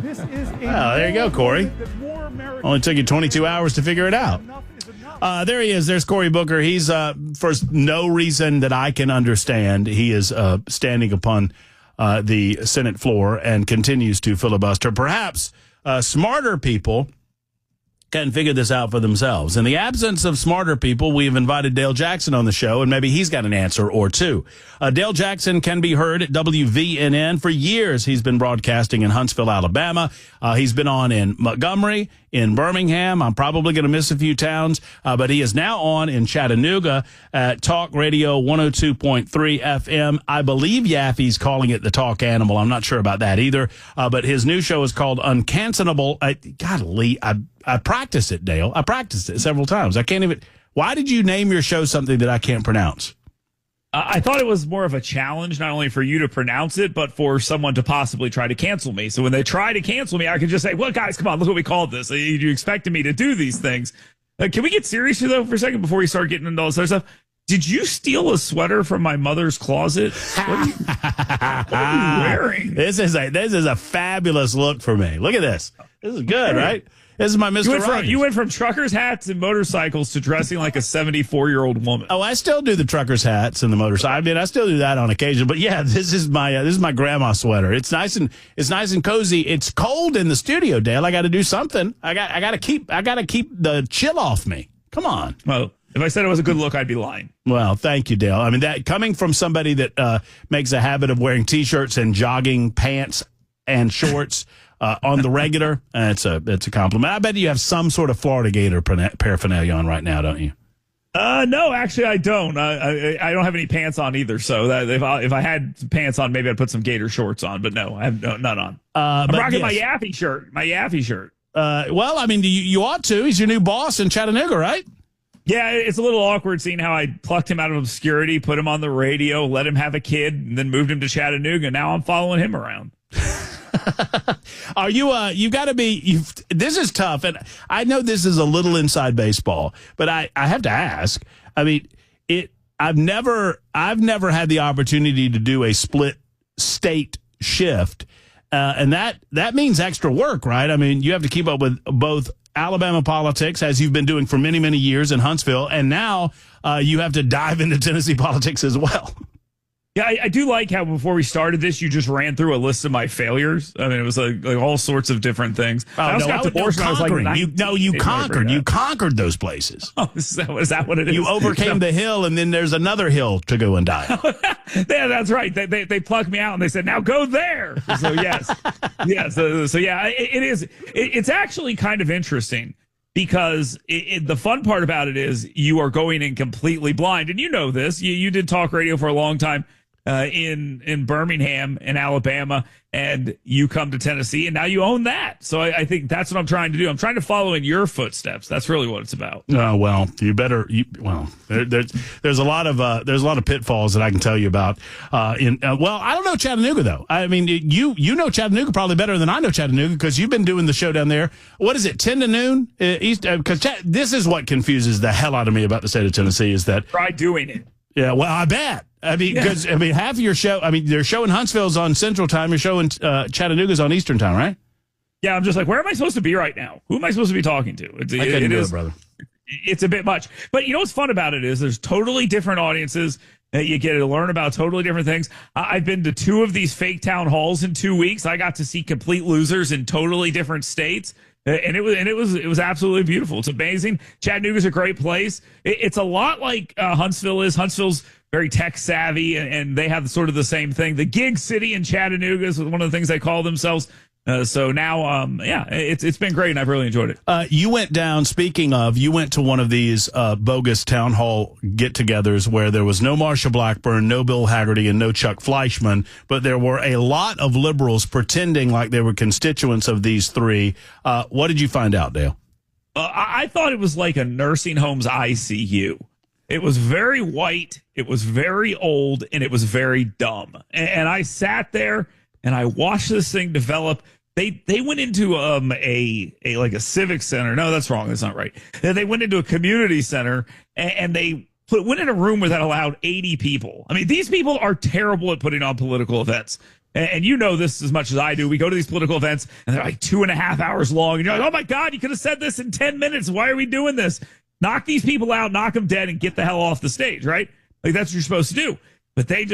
There you go, Corey. Only took you 22 hours to figure it out. There he is. There's Cory Booker. He's, for no reason that I can understand, he is standing upon the Senate floor and continues to filibuster. Perhaps smarter people can figure this out for themselves. In the absence of smarter people, we've invited Dale Jackson on the show, and maybe he's got an answer or two. Dale Jackson can be heard at WVNN. For years, he's been broadcasting in Huntsville, Alabama. He's been on in Montgomery, in Birmingham. I'm probably going to miss a few towns, but he is now on in Chattanooga at Talk Radio 102.3 FM. I believe Yaffe's calling it the Talk Animal. I'm not sure about that either, but his new show is called Uncancelable. Golly, I practiced it, Dale. I practiced it several times. I can't even. Why did you name your show something that I can't pronounce? I thought it was more of a challenge, not only for you to pronounce it, but for someone to possibly try to cancel me. So when they try to cancel me, I could just say, well, guys, come on, look what we called this. You expected me to do these things. Can we get serious here, though, for a second before we start getting into all this other stuff? Did you steal a sweater from my mother's closet? What are you wearing? This is a fabulous look for me. Look at this. This is good, right? This is my Mr. Rogers. You went from truckers' hats and motorcycles to dressing like a 74-year-old woman. Oh, I still do the truckers' hats and the motorcycle. I mean, I still do that on occasion. But yeah, this is my grandma sweater. It's nice and cozy. It's cold in the studio, Dale. I got to do something. I got to keep the chill off me. Come on. Well, if I said it was a good look, I'd be lying. Well, thank you, Dale. I mean, that coming from somebody that makes a habit of wearing T-shirts and jogging pants and shorts. On the regular, it's a compliment. I bet you have some sort of Florida Gator paraphernalia on right now, don't you? No, actually, I don't. I don't have any pants on either. So that if I had pants on, maybe I'd put some Gator shorts on. But no, I have none on. I'm rocking my Yaffee shirt. Well, I mean, you ought to. He's your new boss in Chattanooga, right? Yeah, it's a little awkward seeing how I plucked him out of obscurity, put him on the radio, let him have a kid, and then moved him to Chattanooga. Now I'm following him around. Are you you got to be this is tough, and I know this is a little inside baseball, but I have to ask. I mean, I've never had the opportunity to do a split state shift, and that means extra work, right? I mean, you have to keep up with both Alabama politics, as you've been doing for many, many years in Huntsville, and now you have to dive into Tennessee politics as well. Yeah, I do like how before we started this, you just ran through a list of my failures. I mean, it was like all sorts of different things. Oh, I was like, you conquered. You conquered those places. Oh, is that what it is? You overcame the hill, and then there's another hill to go and die. Yeah, that's right. They plucked me out, and they said, now go there. So, yes. Yeah, so yeah, it is. It's actually kind of interesting. Because the fun part about it is you are going in completely blind. And you know this. You did talk radio for a long time in Birmingham in Alabama, and you come to Tennessee, and now you own that. So I think that's what I'm trying to do. I'm trying to follow in your footsteps. That's really what it's about. Well, you better. There's a lot of pitfalls that I can tell you about. I don't know Chattanooga though. I mean, you know Chattanooga probably better than I know Chattanooga because you've been doing the show down there. What is it, 10 to noon east? Because this is what confuses the hell out of me about the state of Tennessee is that try doing it. Yeah, well, I bet. I mean, because half of your show. I mean, their show in Huntsville's on Central Time. Your show in Chattanooga's on Eastern Time, right? Yeah, I'm just like, where am I supposed to be right now? Who am I supposed to be talking to? I couldn't do it, brother. It's a bit much. But you know what's fun about it is there's totally different audiences. You get to learn about totally different things. I've been to 2 of these fake town halls in 2 weeks. I got to see complete losers in totally different states. And it was absolutely beautiful. It's amazing. Chattanooga's a great place. It's a lot like Huntsville is. Huntsville's very tech savvy, and they have sort of the same thing. The gig city in Chattanooga is one of the things they call themselves. So now, it's been great, and I've really enjoyed it. You went to one of these bogus town hall get-togethers where there was no Marsha Blackburn, no Bill Hagerty, and no Chuck Fleischman, but there were a lot of liberals pretending like they were constituents of these 3. What did you find out, Dale? I thought it was like a nursing home's ICU. It was very white, it was very old, and it was very dumb. And I sat there, and I watched this thing develop. They went into a civic center. No, that's wrong. That's not right. They went into a community center and they went in a room where that allowed 80 people. I mean, these people are terrible at putting on political events. And you know this as much as I do. We go to these political events and they're like 2.5 hours long. And you're like, oh my God, you could have said this in 10 minutes. Why are we doing this? Knock these people out, knock them dead, and get the hell off the stage, right? Like that's what you're supposed to do. But they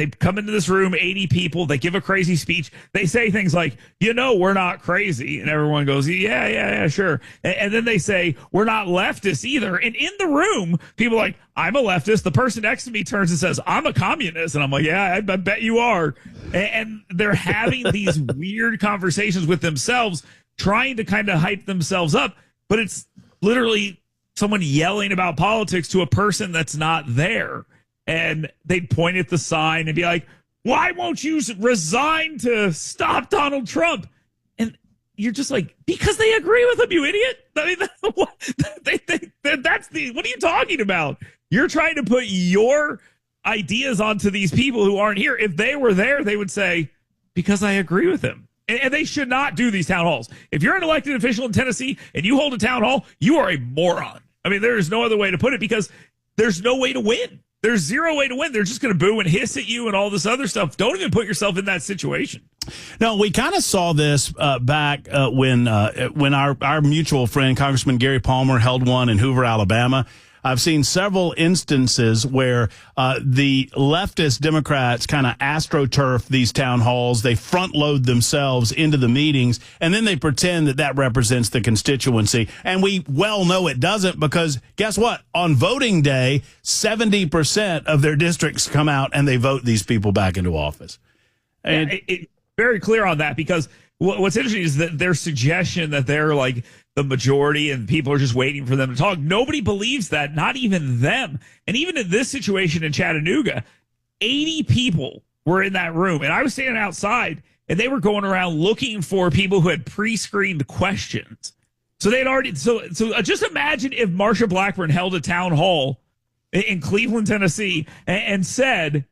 come into this room, 80 people, they give a crazy speech. They say things like, we're not crazy. And everyone goes, yeah, sure. And then they say, we're not leftists either. And in the room, people are like, I'm a leftist. The person next to me turns and says, I'm a communist. And I'm like, yeah, I bet you are. And they're having these weird conversations with themselves, trying to kind of hype themselves up. But it's literally someone yelling about politics to a person that's not there. And they'd point at the sign and be like, why won't you resign to stop Donald Trump? And you're just like, because they agree with him, you idiot. I mean, what are you talking about? You're trying to put your ideas onto these people who aren't here. If they were there, they would say, because I agree with him. And they should not do these town halls. If you're an elected official in Tennessee and you hold a town hall, you are a moron. I mean, there is no other way to put it because there's no way to win. There's zero way to win. They're just going to boo and hiss at you and all this other stuff. Don't even put yourself in that situation. No, we kind of saw this back when our mutual friend, Congressman Gary Palmer, held one in Hoover, Alabama. I've seen several instances where the leftist Democrats kind of astroturf these town halls. They front load themselves into the meetings, and then they pretend that represents the constituency. And we well know it doesn't because guess what? On voting day, 70% of their districts come out and they vote these people back into office. And it's very clear on that because what's interesting is that their suggestion that they're like the majority and people are just waiting for them to talk. Nobody believes that, not even them. And even in this situation in Chattanooga, 80 people were in that room. And I was standing outside and they were going around looking for people who had pre-screened questions. So they'd already, so just imagine if Marsha Blackburn held a town hall in Cleveland, Tennessee and said,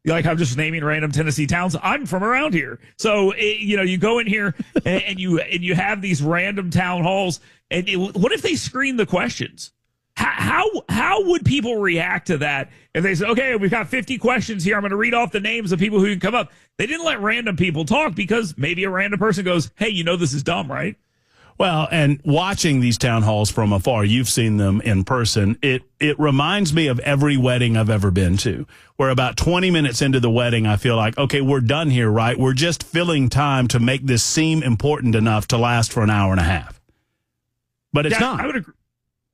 like I'm just naming random Tennessee towns. I'm from around here. So, you go in here and you have these random town halls. And what if they screen the questions? How would people react to that if they say, okay, we've got 50 questions here. I'm going to read off the names of people who can come up. They didn't let random people talk because maybe a random person goes, hey, this is dumb, right? Well, and watching these town halls from afar, you've seen them in person. It reminds me of every wedding I've ever been to, where about 20 minutes into the wedding, I feel like, okay, we're done here, right? We're just filling time to make this seem important enough to last for an hour and a half. But it's not.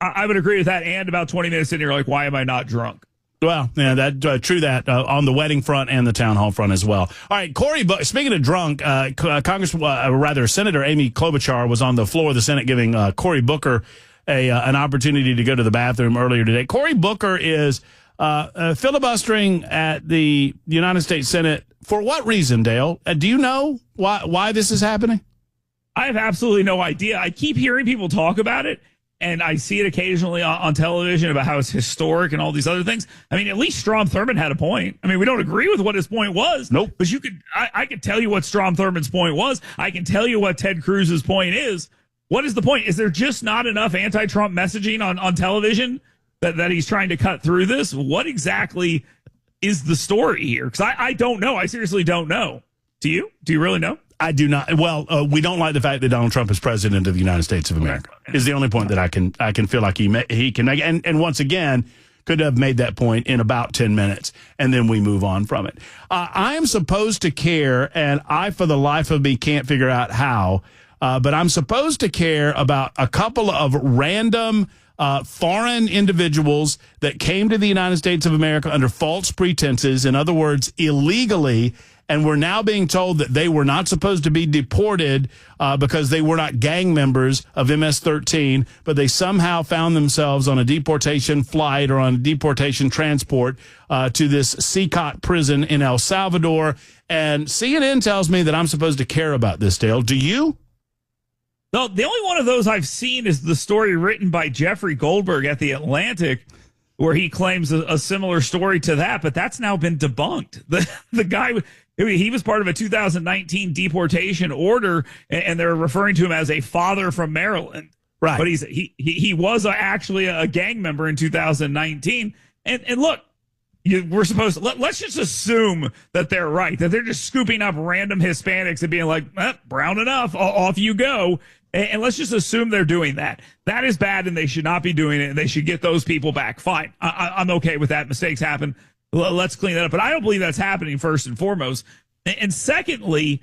I would agree with that. And about 20 minutes in, you're like, why am I not drunk? Well, yeah, true that on the wedding front and the town hall front as well. All right, Cory, speaking of drunk, Senator Amy Klobuchar was on the floor of the Senate giving Cory Booker an opportunity to go to the bathroom earlier today. Cory Booker is filibustering at the United States Senate. For what reason, Dale? Do you know why this is happening? I have absolutely no idea. I keep hearing people talk about it. And I see it occasionally on television about how it's historic and all these other things. I mean, at least Strom Thurmond had a point. I mean, we don't agree with what his point was. Nope. But I could tell you what Strom Thurmond's point was. I can tell you what Ted Cruz's point is. What is the point? Is there just not enough anti-Trump messaging on television that he's trying to cut through this? What exactly is the story here? Because I don't know. I seriously don't know. Do you? Do you really know? I do not. Well, we don't like the fact that Donald Trump is president of the United States of America. Is the only point that I can feel like he can make. And once again, could have made that point in about 10 minutes, and then we move on from it. I am supposed to care, and I, for the life of me, can't figure out how, but I'm supposed to care about a couple of random foreign individuals that came to the United States of America under false pretenses, in other words, illegally, and we're now being told that they were not supposed to be deported because they were not gang members of MS-13, but they somehow found themselves on a deportation flight or on a deportation transport to this CCOT prison in El Salvador. And CNN tells me that I'm supposed to care about this, Dale. Do you? No, the only one of those I've seen is the story written by Jeffrey Goldberg at The Atlantic, where he claims a similar story to that, but that's now been debunked. The guy, he was part of a 2019 deportation order, and they're referring to him as a father from Maryland. Right. But he was actually a gang member in 2019. And look, we're supposed to let's just assume that they're right, that they're just scooping up random Hispanics and being like, brown enough, off you go. And let's just assume they're doing that. That is bad, and they should not be doing it, and they should get those people back. Fine. I'm okay with that. Mistakes happen. Let's clean that up. But I don't believe that's happening, first and foremost. And secondly,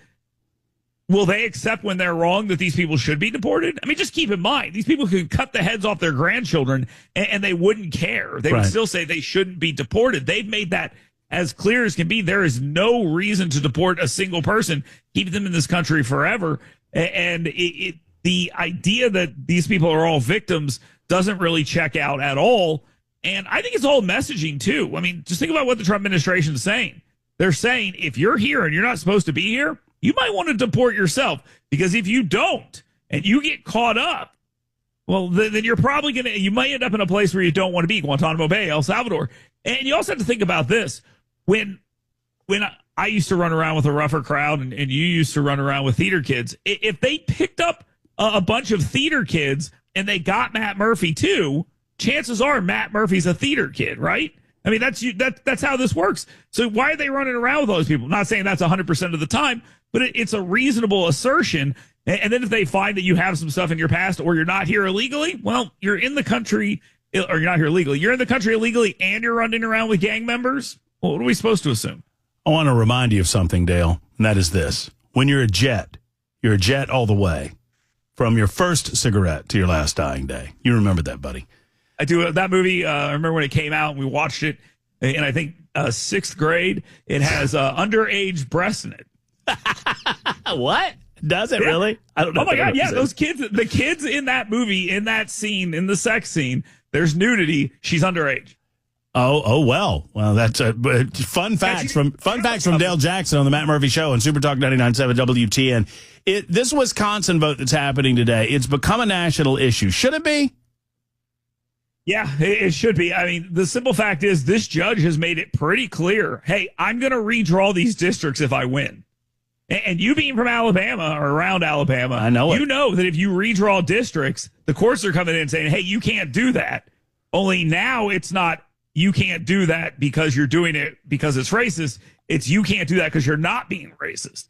will they accept when they're wrong that these people should be deported? I mean, just keep in mind, these people could cut the heads off their grandchildren, and they wouldn't care. They would still say they shouldn't be deported. They've made that as clear as can be. There is no reason to deport a single person, keep them in this country forever. And the idea that these people are all victims doesn't really check out at all. And I think it's all messaging, too. I mean, just think about what the Trump administration is saying. They're saying, if you're here and you're not supposed to be here, you might want to deport yourself, because if you don't and you get caught up, well, then you're probably you might end up in a place where you don't want to be, Guantanamo Bay, El Salvador. And you also have to think about this. When I used to run around with a rougher crowd and you used to run around with theater kids, if they picked up a bunch of theater kids and they got Matt Murphy too, chances are Matt Murphy's a theater kid, right? I mean, that's how this works. So why are they running around with all those people? I'm not saying that's 100% of the time, but it's a reasonable assertion. And then if they find that you have some stuff in your past or you're not here illegally, well, you're in the country, or you're not here illegally. You're in the country illegally and you're running around with gang members. Well, what are we supposed to assume? I want to remind you of something, Dale, and that is this. When you're a jet all the way, from your first cigarette to your last dying day. You remember that, buddy. I do. That movie, I remember when it came out and we watched it in, I think, sixth grade. It has underage breasts in it. What? Does it really? I don't know. Oh, my God. Yeah, those kids, the kids in that movie, in that scene, in the sex scene, there's nudity. She's underage. Oh well. Well, that's fun facts from Dale Jackson on the Matt Murphy Show on Super Talk 99.7 WTN. This Wisconsin vote that's happening today, it's become a national issue. Should it be? Yeah, it should be. I mean, the simple fact is this judge has made it pretty clear. Hey, I'm going to redraw these districts if I win. And you being from Alabama or around Alabama, I know you know that if you redraw districts, the courts are coming in and saying, hey, you can't do that. Only now it's not you can't do that because you're doing it because it's racist. It's you can't do that because you're not being racist.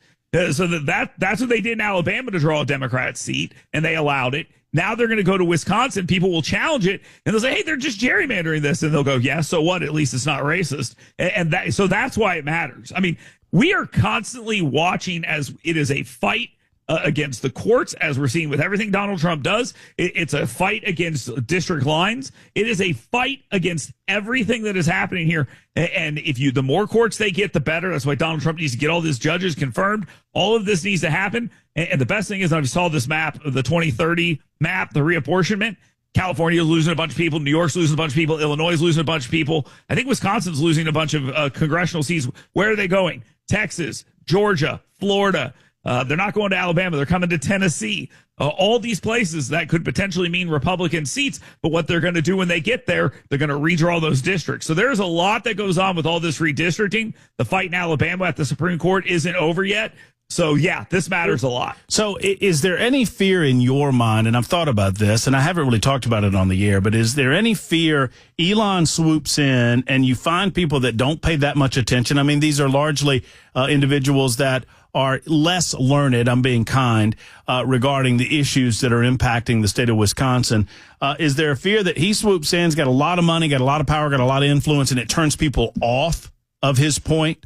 So that's what they did in Alabama to draw a Democrat seat, and they allowed it. Now they're going to go to Wisconsin. People will challenge it, and they'll say, hey, they're just gerrymandering this. And they'll go, yeah, so what? At least it's not racist. So that's why it matters. I mean, we are constantly watching as it is a fight against the courts, as we're seeing with everything Donald Trump does. It's a fight against district lines. It is a fight against everything that is happening here. And the more courts they get, the better. That's why Donald Trump needs to get all these judges confirmed. All of this needs to happen. And the best thing is, I saw this map, the 2030 map, the reapportionment. California is losing a bunch of people. New York's losing a bunch of people. Illinois is losing a bunch of people. I think Wisconsin's losing a bunch of congressional seats. Where are they going? Texas, Georgia, Florida. They're not going to Alabama. They're coming to Tennessee. All these places that could potentially mean Republican seats. But what they're going to do when they get there, they're going to redraw those districts. So there's a lot that goes on with all this redistricting. The fight in Alabama at the Supreme Court isn't over yet. So, yeah, this matters a lot. So is there any fear in your mind, and I've thought about this, and I haven't really talked about it on the air, but is there any fear Elon swoops in and you find people that don't pay that much attention? I mean, these are largely individuals that are less learned, I'm being kind, regarding the issues that are impacting the state of Wisconsin. Is there a fear that he swoops in, has got a lot of money, got a lot of power, got a lot of influence, and it turns people off of his point?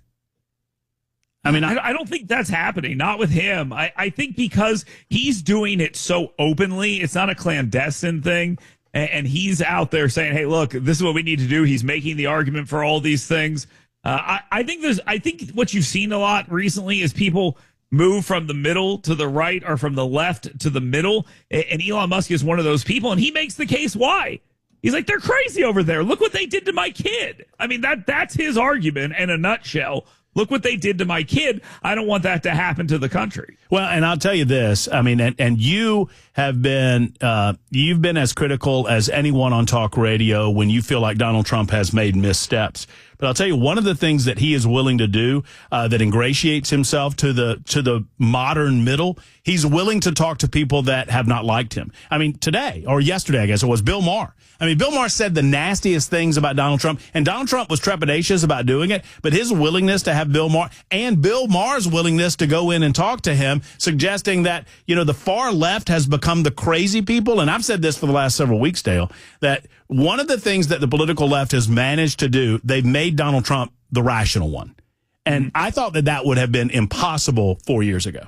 I mean, I don't think that's happening. Not with him. I think because he's doing it so openly, it's not a clandestine thing. And he's out there saying, hey, look, this is what we need to do. He's making the argument for all these things. I think what you've seen a lot recently is people move from the middle to the right or from the left to the middle. And Elon Musk is one of those people. And he makes the case why. He's like, they're crazy over there. Look what they did to my kid. I mean, that's his argument in a nutshell. Look what they did to my kid. I don't want that to happen to the country. Well, and I'll tell you this. I mean, and you have been, you've been as critical as anyone on talk radio when you feel like Donald Trump has made missteps. But I'll tell you, one of the things that he is willing to do that ingratiates himself to the modern middle, he's willing to talk to people that have not liked him. I mean, today or yesterday, I guess it was Bill Maher. I mean, Bill Maher said the nastiest things about Donald Trump, and Donald Trump was trepidatious about doing it, but his willingness to have Bill Maher and Bill Maher's willingness to go in and talk to him, suggesting that, the far left has become the crazy people. And I've said this for the last several weeks, Dale, that one of the things that the political left has managed to do, they've made Donald Trump the rational one. And I thought that would have been impossible 4 years ago.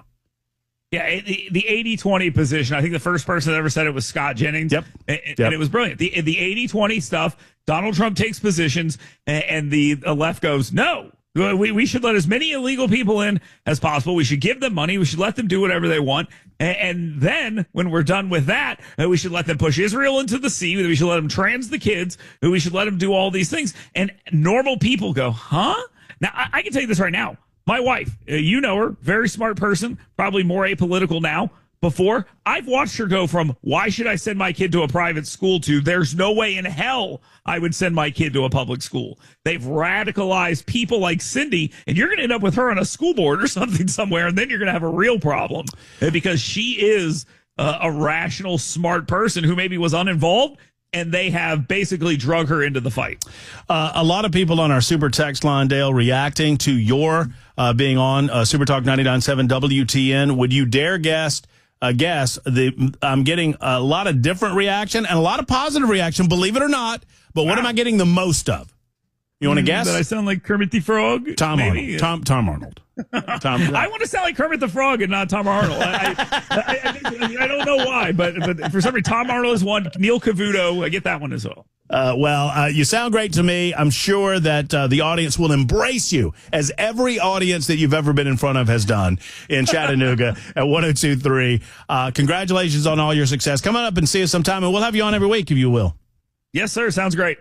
Yeah, the 80-20 position, I think the first person that ever said it was Scott Jennings. Yep. And it was brilliant. The 80-20 stuff, Donald Trump takes positions and the left goes, no, we should let as many illegal people in as possible. We should give them money. We should let them do whatever they want. And then when we're done with that, we should let them push Israel into the sea. We should let them trans the kids. We should let them do all these things. And normal people go, huh? Now, I can tell you this right now. My wife, you know her, very smart person, probably more apolitical now. Before, I've watched her go from, why should I send my kid to a private school, to there's no way in hell I would send my kid to a public school. They've radicalized people like Cindy, and you're going to end up with her on a school board or something somewhere, and then you're going to have a real problem because she is a rational, smart person who maybe was uninvolved, and they have basically drug her into the fight. A lot of people on our Super Text line, Dale, reacting to your being on Super Talk 99.7 WTN. Would you dare guess? I'm getting a lot of different reaction and a lot of positive reaction, believe it or not. But what am I getting the most of? You want to guess? That I sound like Kermit the Frog? Tom Arnold. Tom Arnold. I want to sound like Kermit the Frog and not Tom Arnold. I don't know why, but for some reason, Tom Arnold is one. Neil Cavuto, I get that one as well. You sound great to me. I'm sure that the audience will embrace you, as every audience that you've ever been in front of has done in Chattanooga at 102.3. Congratulations on all your success. Come on up and see us sometime, and we'll have you on every week if you will. Yes, sir. Sounds great.